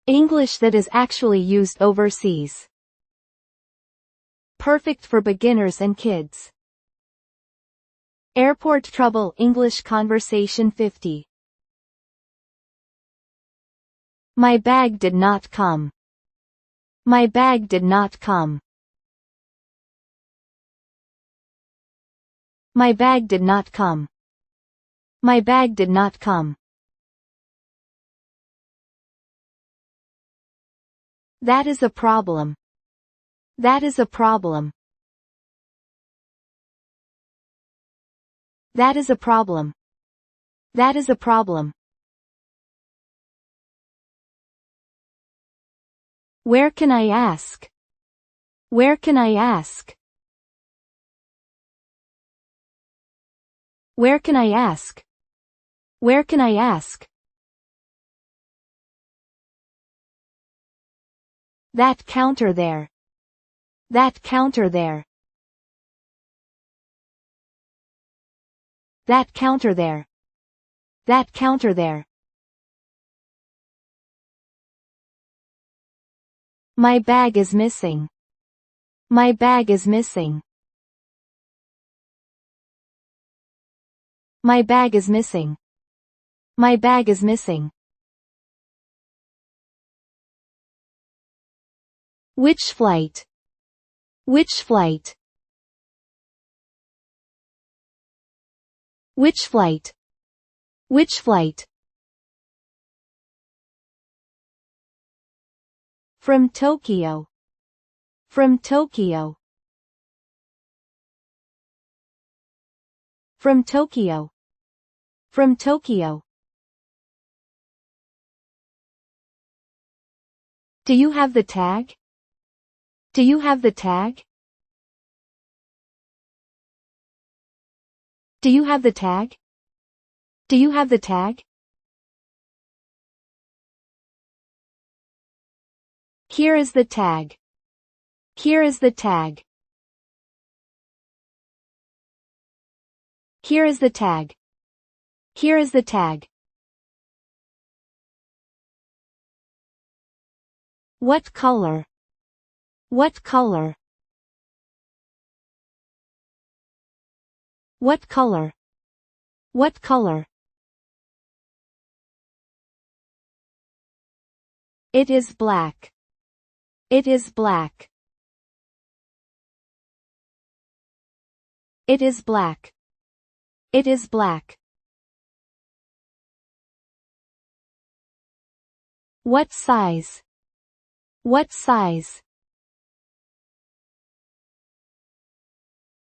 English that is actually used overseas. Perfect for beginners and kids. Airport trouble English conversation 50. My bag did not come. My bag did not come. My bag did not come. My bag did not come. That is a problem. That is a problem. That is a problem. That is a problem. Where can I ask? Where can I ask? Where can I ask? Where can I ask? That counter there. That counter there. That counter there. That counter there. My bag is missing. My bag is missing. My bag is missing. My bag is missing. Which flight? Which flight? Which flight? Which flight? From Tokyo. From Tokyo. From Tokyo. From Tokyo. Do you have the tag? Do you have the tag? Do you have the tag? Do you have the tag? Here is the tag. Here is the tag. Here is the tag. Here is the tag. What color? What color? What color? What color? It is black. It is black. It is black. It is black. What size? What size?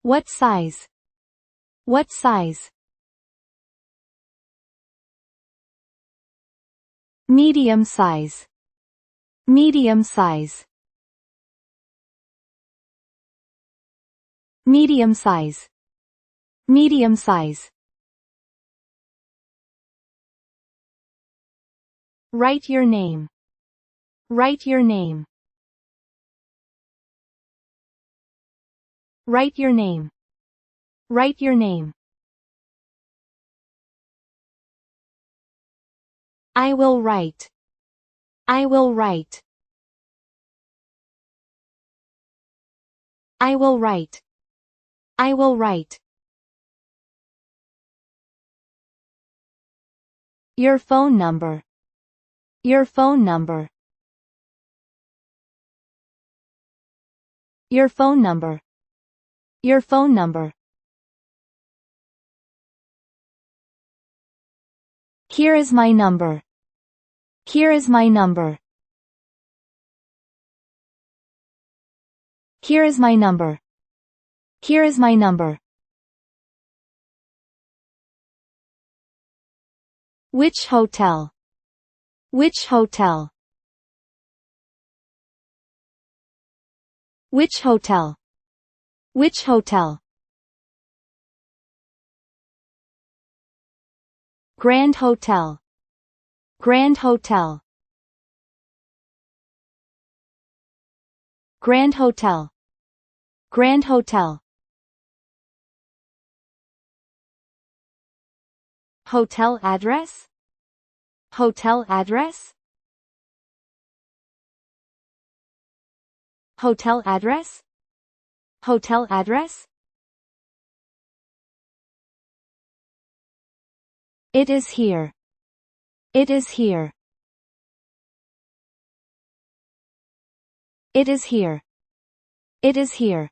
What size? What size? Medium size. Medium size. Medium size. Medium size. Write your name. Write your name. Write your name. Write your name. I will write. I will write. I will write. I will write. Your phone number. Your phone number. Your phone number. Your phone number. Here is my number. Here is my number. Here is my number. Here is my number. Which hotel? Which hotel? Which hotel? Which hotel? Grand Hotel. Grand Hotel. Grand Hotel. Grand Hotel. Hotel address? Hotel address? Hotel address? Hotel address? It is here. It is here. It is here. It is here.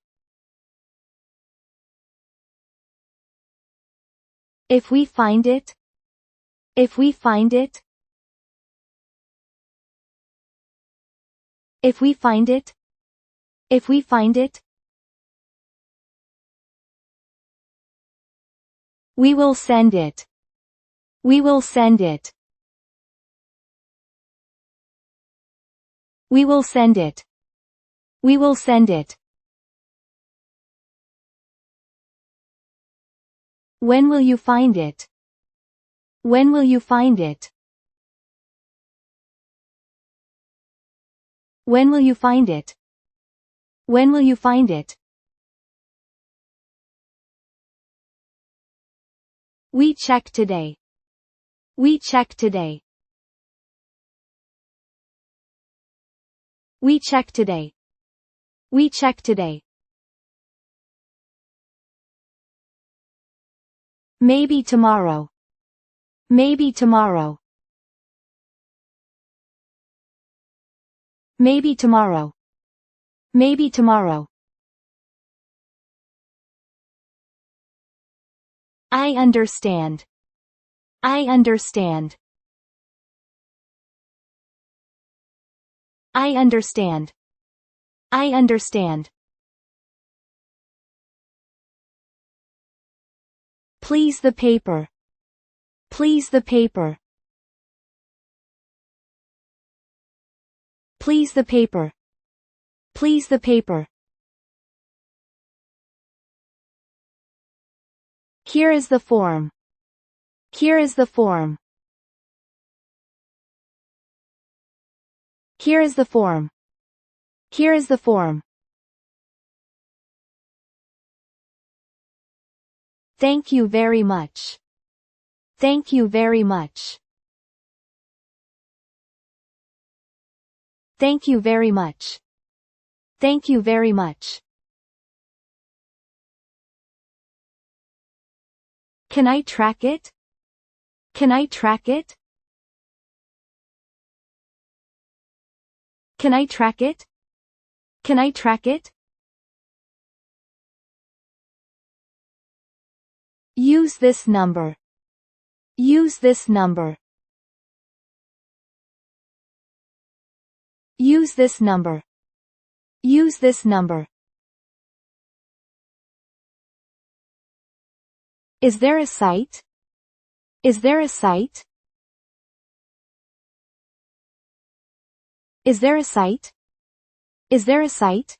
If we find it. If we find it. If we find it. If we find it. We will send it. We will send it. We will send it. We will send it. When will you find it? When will you find it? When will you find it? When will you find it? We check today. We check today. We check today. We check today. Maybe tomorrow. Maybe tomorrow. Maybe tomorrow. Maybe tomorrow. I understand. I understand. I understand. I understand. Please the paper. Please the paper. Please the paper. Please the paper. Here is the form. Here is the form. Here is the form. Here is the form. Thank you very much. Thank you very much. Thank you very much. Thank you very much. Can I track it? Can I track it? Can I track it? Can I track it? Use this number. Use this number. Use this number. Use this number. Is there a site? Is there a site? Is there a site? Is there a site?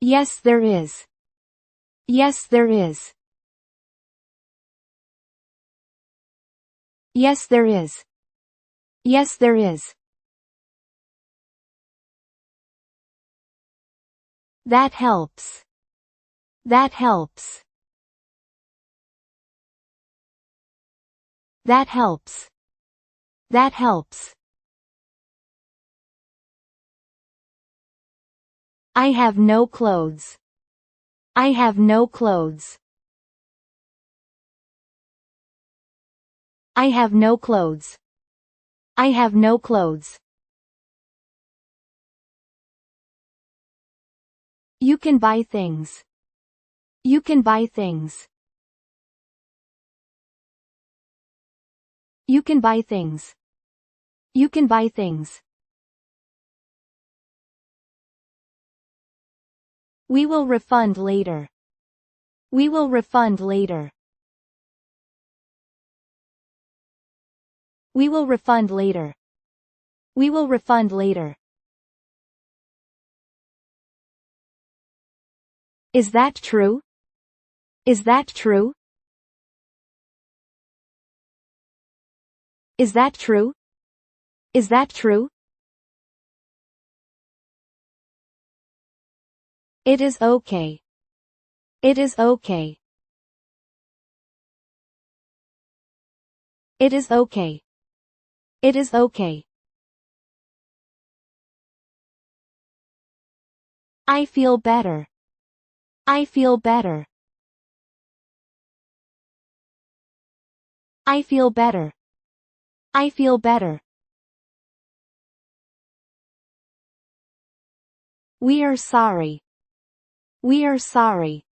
Yes, there is. Yes, there is. Yes, there is. Yes, there is. That helps. That helps. That helps. That helps. I have no clothes. I have no clothes. I have no clothes. I have no clothes. You can buy things. You can buy things. You can buy things. You can buy things. We will refund later. We will refund later. We will refund later. We will refund later. Is that true? Is that true? Is that true? Is that true? It is okay. It is okay. It is okay. It is okay. I feel better. I feel better. I feel better. I feel better. We are sorry. We are sorry.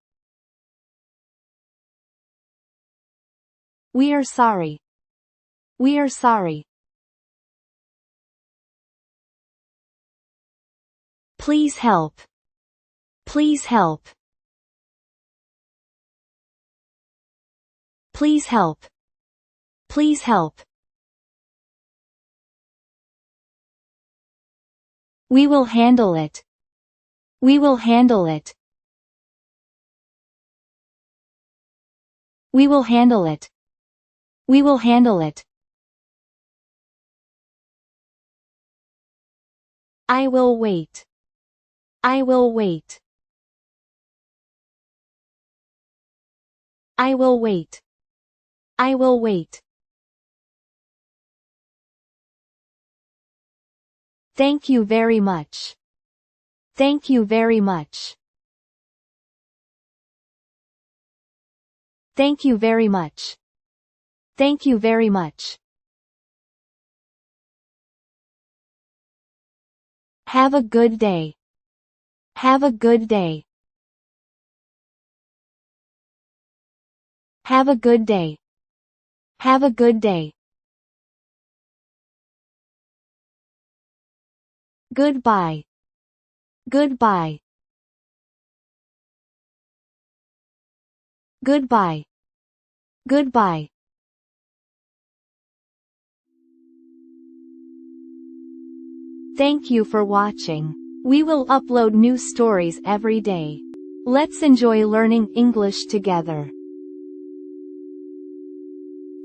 We are sorry. We are sorry. Please help. Please help. Please help. Please help. We will handle it. We will handle it. We will handle it. We will handle it. I will wait. I will wait. I will wait. I will wait. Thank you very much. Thank you very much. Thank you very much. Thank you very much. Have a good day. Have a good day. Have a good day. Have a good day. Goodbye. Goodbye. Goodbye. Goodbye. Thank you for watching. We will upload new stories every day. Let's enjoy learning English together.